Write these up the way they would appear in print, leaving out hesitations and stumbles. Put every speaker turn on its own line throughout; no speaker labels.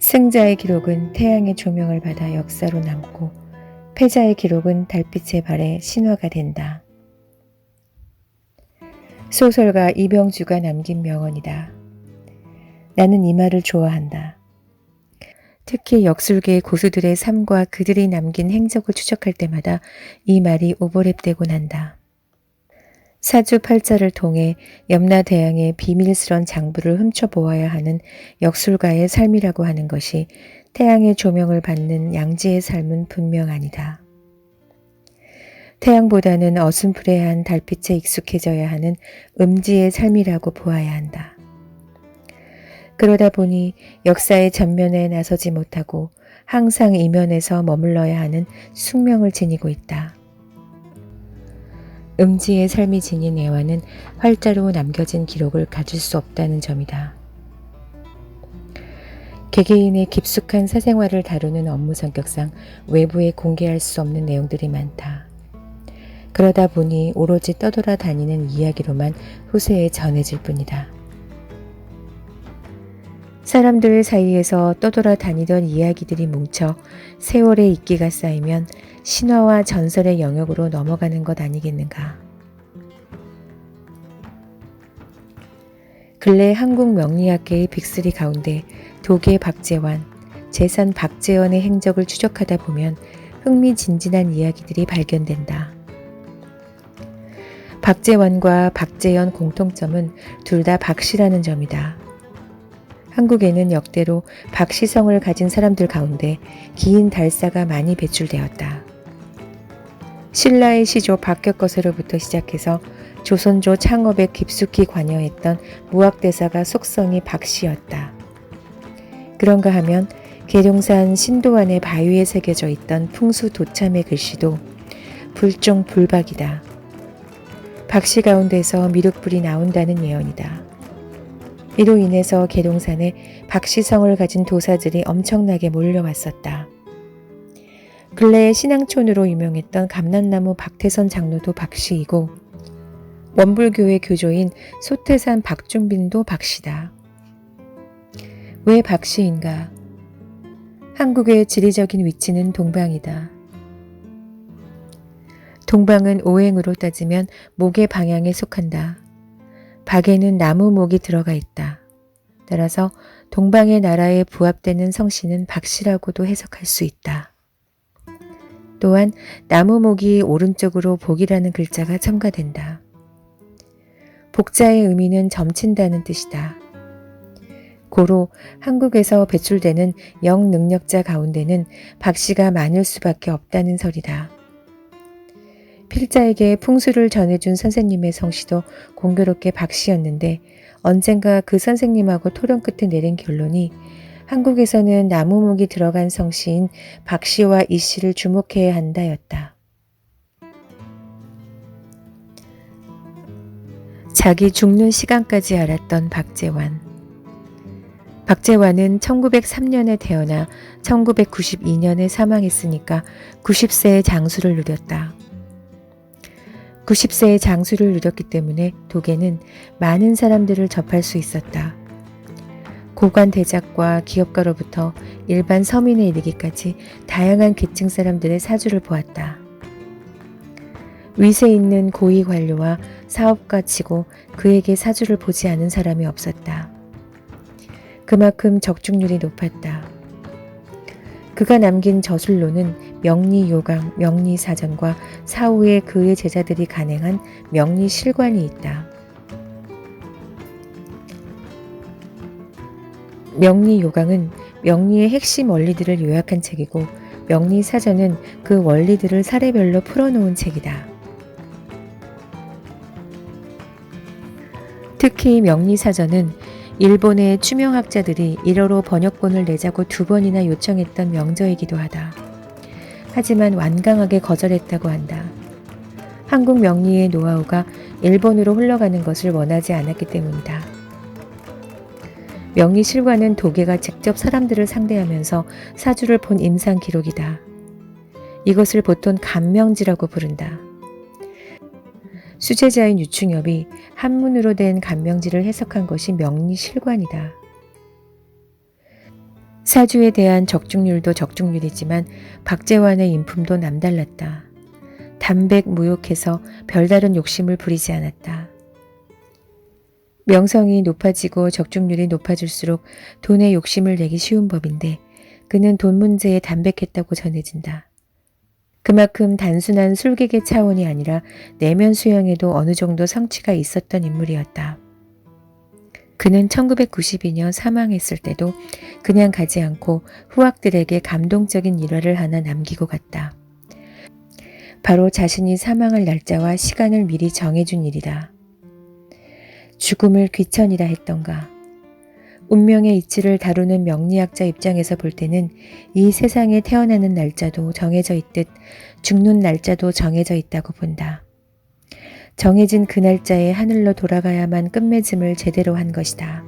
승자의 기록은 태양의 조명을 받아 역사로 남고 패자의 기록은 달빛의 발에 신화가 된다. 소설가 이병주가 남긴 명언이다. 나는 이 말을 좋아한다. 특히 역술계의 고수들의 삶과 그들이 남긴 행적을 추적할 때마다 이 말이 오버랩되곤 한다. 사주팔자를 통해 염라대왕의 비밀스런 장부를 훔쳐보아야 하는 역술가의 삶이라고 하는 것이 태양의 조명을 받는 양지의 삶은 분명 아니다. 태양보다는 어슴푸레한 달빛에 익숙해져야 하는 음지의 삶이라고 보아야 한다. 그러다 보니 역사의 전면에 나서지 못하고 항상 이면에서 머물러야 하는 숙명을 지니고 있다. 음지의 삶이 지닌 애화는 활자로 남겨진 기록을 가질 수 없다는 점이다. 개개인의 깊숙한 사생활을 다루는 업무 성격상 외부에 공개할 수 없는 내용들이 많다. 그러다 보니 오로지 떠돌아다니는 이야기로만 후세에 전해질 뿐이다. 사람들 사이에서 떠돌아다니던 이야기들이 뭉쳐 세월의 이끼가 쌓이면 신화와 전설의 영역으로 넘어가는 것 아니겠는가. 근래 한국 명리학계의 빅3 가운데 도계 박재환, 재산 박재현의 행적을 추적하다 보면 흥미진진한 이야기들이 발견된다. 박재환과 박재현 공통점은 둘 다 박씨라는 점이다. 한국에는 역대로 박씨성을 가진 사람들 가운데 긴 달사가 많이 배출되었다. 신라의 시조 박격거세로부터 시작해서 조선조 창업에 깊숙이 관여했던 무학대사가 속성이 박씨였다. 그런가 하면 계룡산 신도안의 바위에 새겨져 있던 풍수도참의 글씨도 불종불박이다. 박씨 가운데서 미륵불이 나온다는 예언이다. 이로 인해서 계룡산에 박씨성을 가진 도사들이 엄청나게 몰려왔었다. 근래에 신앙촌으로 유명했던 감람나무 박태선 장로도 박씨이고 원불교의 교조인 소태산 박준빈도 박씨다. 왜 박씨인가? 한국의 지리적인 위치는 동방이다. 동방은 오행으로 따지면 목의 방향에 속한다. 박에는 나무 목이 들어가 있다. 따라서 동방의 나라에 부합되는 성씨는 박씨라고도 해석할 수 있다. 또한 나무 목이 오른쪽으로 복이라는 글자가 첨가된다. 복자의 의미는 점친다는 뜻이다. 고로 한국에서 배출되는 영능력자 가운데는 박씨가 많을 수밖에 없다는 설이다. 필자에게 풍수를 전해준 선생님의 성씨도 공교롭게 박씨였는데 언젠가 그 선생님하고 토론 끝에 내린 결론이 한국에서는 나무목이 들어간 성씨인 박씨와 이씨를 주목해야 한다였다. 자기 죽는 시간까지 알았던 박재환. 박재환은 1903년에 태어나 1992년에 사망했으니까 90세의 장수를 누렸다. 90세의 장수를 누렸기 때문에 도계는 많은 사람들을 접할 수 있었다. 고관 대작과 기업가로부터 일반 서민에 이르기까지 다양한 계층 사람들의 사주를 보았다. 위세 있는 고위 관료와 사업가치고 그에게 사주를 보지 않은 사람이 없었다. 그만큼 적중률이 높았다. 그가 남긴 저술로는 명리요강, 명리사전과 사후에 그의 제자들이 간행한 명리실관이 있다. 명리요강은 명리의 핵심 원리들을 요약한 책이고 명리사전은 그 원리들을 사례별로 풀어놓은 책이다. 특히 명리사전은 일본의 추명학자들이 1어로 번역본을 내자고 2번이나 요청했던 명저이기도 하다. 하지만 완강하게 거절했다고 한다. 한국 명리의 노하우가 일본으로 흘러가는 것을 원하지 않았기 때문이다. 명리실관은 도계가 직접 사람들을 상대하면서 사주를 본 임상 기록이다. 이것을 보통 간명지라고 부른다. 수제자인 유충엽이 한문으로 된 간명지를 해석한 것이 명리실관이다. 사주에 대한 적중률도 적중률이지만 박재환의 인품도 남달랐다. 담백무욕해서 별다른 욕심을 부리지 않았다. 명성이 높아지고 적중률이 높아질수록 돈에 욕심을 내기 쉬운 법인데 그는 돈 문제에 담백했다고 전해진다. 그만큼 단순한 술객의 차원이 아니라 내면 수양에도 어느 정도 성취가 있었던 인물이었다. 그는 1992년 사망했을 때도 그냥 가지 않고 후학들에게 감동적인 일화를 하나 남기고 갔다. 바로 자신이 사망할 날짜와 시간을 미리 정해준 일이다. 죽음을 귀천이라 했던가. 운명의 이치를 다루는 명리학자 입장에서 볼 때는 이 세상에 태어나는 날짜도 정해져 있듯 죽는 날짜도 정해져 있다고 본다. 정해진 그 날짜에 하늘로 돌아가야만 끝맺음을 제대로 한 것이다.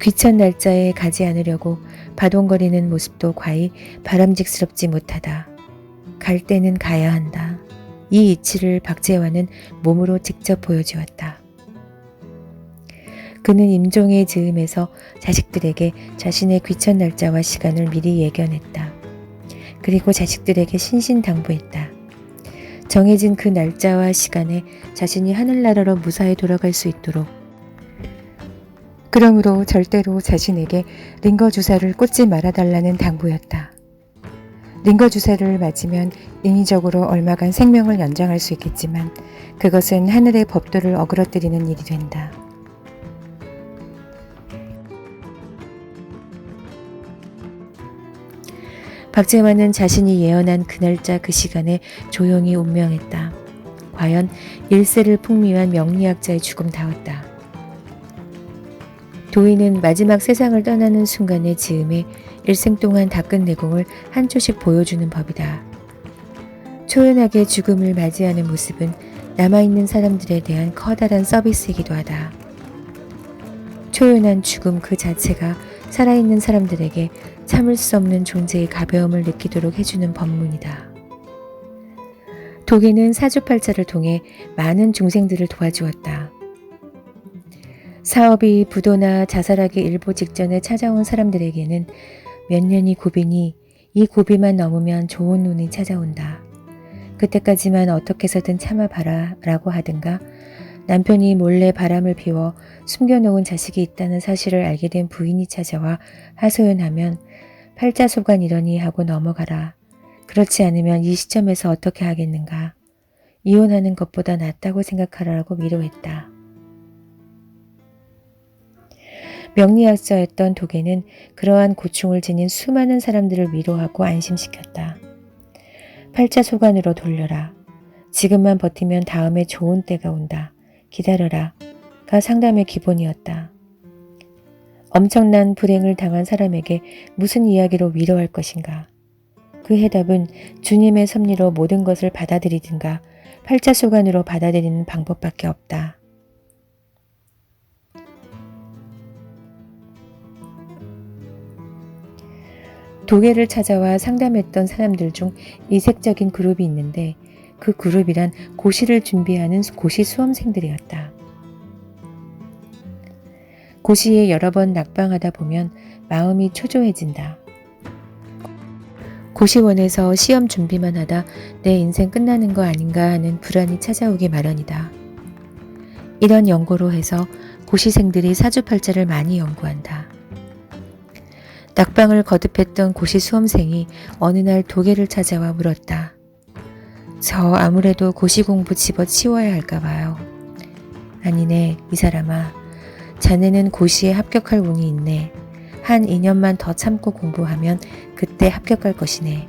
귀천 날짜에 가지 않으려고 바동거리는 모습도 과히 바람직스럽지 못하다. 갈 때는 가야 한다. 이 이치를 박재환은 몸으로 직접 보여주었다. 그는 임종의 즈음에서 자식들에게 자신의 귀천 날짜와 시간을 미리 예견했다. 그리고 자식들에게 신신당부했다. 정해진 그 날짜와 시간에 자신이 하늘나라로 무사히 돌아갈 수 있도록. 그러므로 절대로 자신에게 링거 주사를 꽂지 말아달라는 당부였다. 링거 주사를 맞으면 인위적으로 얼마간 생명을 연장할 수 있겠지만 그것은 하늘의 법도를 어그러뜨리는 일이 된다. 박재환은 자신이 예언한 그 날짜 그 시간에 조용히 운명했다. 과연 일세를 풍미한 명리학자의 죽음다웠다. 도인은 마지막 세상을 떠나는 순간의 즈음에 일생 동안 닦은 내공을 한 초씩 보여주는 법이다. 초연하게 죽음을 맞이하는 모습은 남아있는 사람들에 대한 커다란 서비스이기도 하다. 초연한 죽음 그 자체가 살아있는 사람들에게 참을 수 없는 존재의 가벼움을 느끼도록 해주는 법문이다. 도계는 사주팔자를 통해 많은 중생들을 도와주었다. 사업이 부도나 자살하기 일보 직전에 찾아온 사람들에게는 몇 년이 고비니 이 고비만 넘으면 좋은 운이 찾아온다. 그때까지만 어떻게 해서든 참아봐라 라고 하든가 남편이 몰래 바람을 피워 숨겨놓은 자식이 있다는 사실을 알게 된 부인이 찾아와 하소연하면 팔자소관이러니 하고 넘어가라. 그렇지 않으면 이 시점에서 어떻게 하겠는가. 이혼하는 것보다 낫다고 생각하라고 위로했다. 명리학자였던 도계는 그러한 고충을 지닌 수많은 사람들을 위로하고 안심시켰다. 팔자소관으로 돌려라. 지금만 버티면 다음에 좋은 때가 온다. 기다려라. 가 상담의 기본이었다. 엄청난 불행을 당한 사람에게 무슨 이야기로 위로할 것인가. 그 해답은 주님의 섭리로 모든 것을 받아들이든가 팔자소관으로 받아들이는 방법밖에 없다. 도계를 찾아와 상담했던 사람들 중 이색적인 그룹이 있는데 그 그룹이란 고시를 준비하는 고시 수험생들이었다. 고시에 여러 번 낙방하다 보면 마음이 초조해진다. 고시원에서 시험 준비만 하다 내 인생 끝나는 거 아닌가 하는 불안이 찾아오기 마련이다. 이런 연고로 해서 고시생들이 사주팔자를 많이 연구한다. 낙방을 거듭했던 고시 수험생이 어느 날 도계를 찾아와 물었다. 저 아무래도 고시 공부 집어치워야 할까 봐요. 아니네, 이 사람아. 자네는 고시에 합격할 운이 있네. 한 2년만 더 참고 공부하면 그때 합격할 것이네.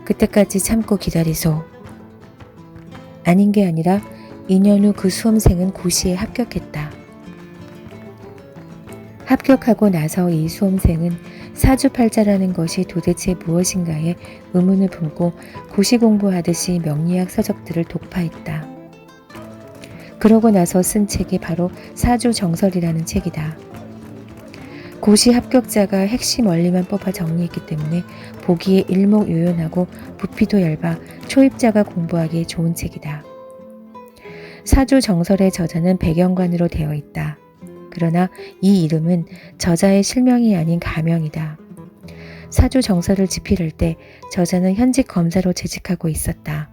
그때까지 참고 기다리소. 아닌 게 아니라 2년 후 그 수험생은 고시에 합격했다. 합격하고 나서 이 수험생은 사주팔자라는 것이 도대체 무엇인가에 의문을 품고 고시 공부하듯이 명리학 서적들을 독파했다. 그러고 나서 쓴 책이 바로 사주정설이라는 책이다. 고시 합격자가 핵심 원리만 뽑아 정리했기 때문에 보기에 일목요연하고 부피도 얇아 초입자가 공부하기에 좋은 책이다. 사주정설의 저자는 백영관으로 되어 있다. 그러나 이 이름은 저자의 실명이 아닌 가명이다. 사주 정서를 집필할 때 저자는 현직 검사로 재직하고 있었다.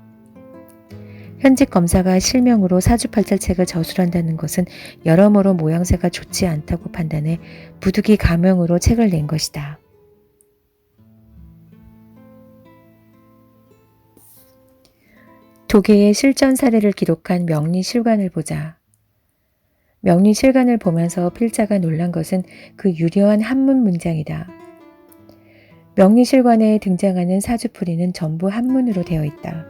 현직 검사가 실명으로 사주팔자책을 저술한다는 것은 여러모로 모양새가 좋지 않다고 판단해 부득이 가명으로 책을 낸 것이다. 도계의 실전 사례를 기록한 명리실관을 보자. 명리실관을 보면서 필자가 놀란 것은 그 유려한 한문 문장이다. 명리실관에 등장하는 사주풀이는 전부 한문으로 되어 있다.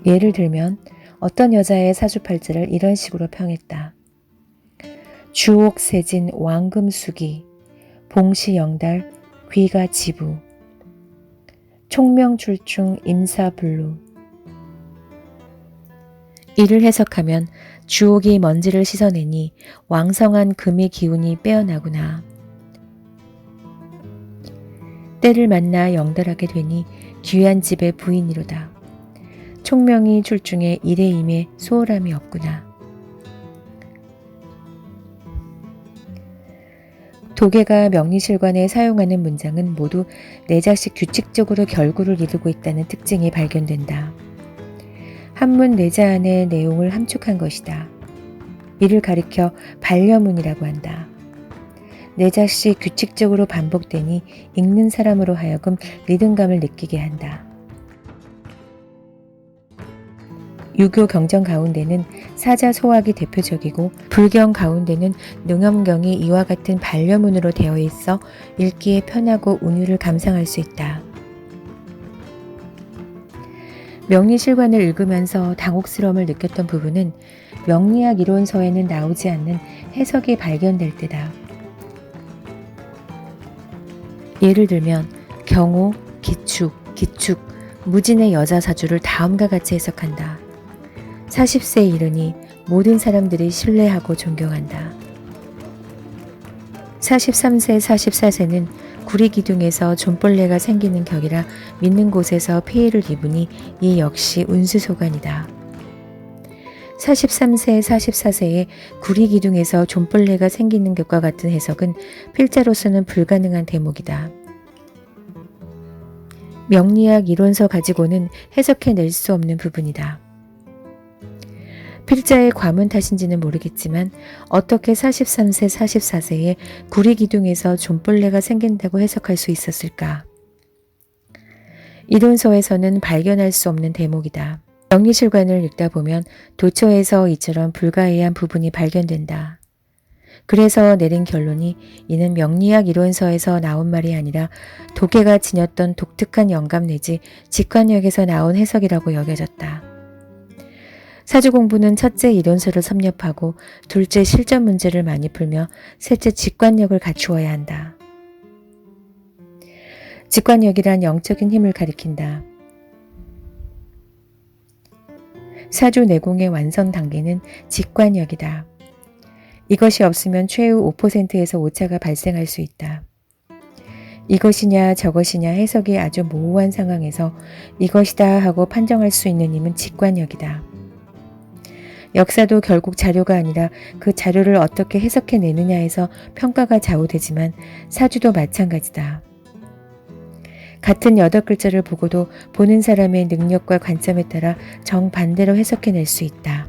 예를 들면 어떤 여자의 사주팔자를 이런 식으로 평했다. 주옥세진 왕금수기, 봉시영달, 귀가지부, 총명출중 임사불루. 이를 해석하면 주옥이 먼지를 씻어내니 왕성한 금의 기운이 빼어나구나. 때를 만나 영달하게 되니 귀한 집의 부인이로다. 총명이 출중해 일해임에 소홀함이 없구나. 도계가 명리실관에 사용하는 문장은 모두 내자식 규칙적으로 결구를 이루고 있다는 특징이 발견된다. 한문 내자 안의 내용을 함축한 것이다. 이를 가리켜 반려문이라고 한다. 내자식 규칙적으로 반복되니 읽는 사람으로 하여금 리듬감을 느끼게 한다. 유교 경전 가운데는 사자소학이 대표적이고 불경 가운데는 능엄경이 이와 같은 반려문으로 되어 있어 읽기에 편하고 운율을 감상할 수 있다. 명리실관을 읽으면서 당혹스러움을 느꼈던 부분은 명리학 이론서에는 나오지 않는 해석이 발견될 때다. 예를 들면 경호, 기축, 무진의 여자 사주를 다음과 같이 해석한다. 40세에 이르니 모든 사람들이 신뢰하고 존경한다. 43세, 44세는 구리기둥에서 존벌레가 생기는 격이라 믿는 곳에서 피해를 입으니 이 역시 운수소관이다. 43세, 44세에 구리기둥에서 존벌레가 생기는 격과 같은 해석은 필자로서는 불가능한 대목이다. 명리학 이론서 가지고는 해석해낼 수 없는 부분이다. 필자의 과문 탓인지는 모르겠지만 어떻게 43세, 44세에 구리기둥에서 존벌레가 생긴다고 해석할 수 있었을까? 이론서에서는 발견할 수 없는 대목이다. 명리실관을 읽다 보면 도처에서 이처럼 불가해한 부분이 발견된다. 그래서 내린 결론이 이는 명리학 이론서에서 나온 말이 아니라 도계가 지녔던 독특한 영감 내지 직관력에서 나온 해석이라고 여겨졌다. 사주 공부는 첫째 이론서를 섭렵하고 둘째 실전 문제를 많이 풀며 셋째 직관력을 갖추어야 한다. 직관력이란 영적인 힘을 가리킨다. 사주 내공의 완성 단계는 직관력이다. 이것이 없으면 최후 5%에서 오차가 발생할 수 있다. 이것이냐 저것이냐 해석이 아주 모호한 상황에서 이것이다 하고 판정할 수 있는 힘은 직관력이다. 역사도 결국 자료가 아니라 그 자료를 어떻게 해석해내느냐에서 평가가 좌우되지만 사주도 마찬가지다. 같은 8글자를 보고도 보는 사람의 능력과 관점에 따라 정반대로 해석해낼 수 있다.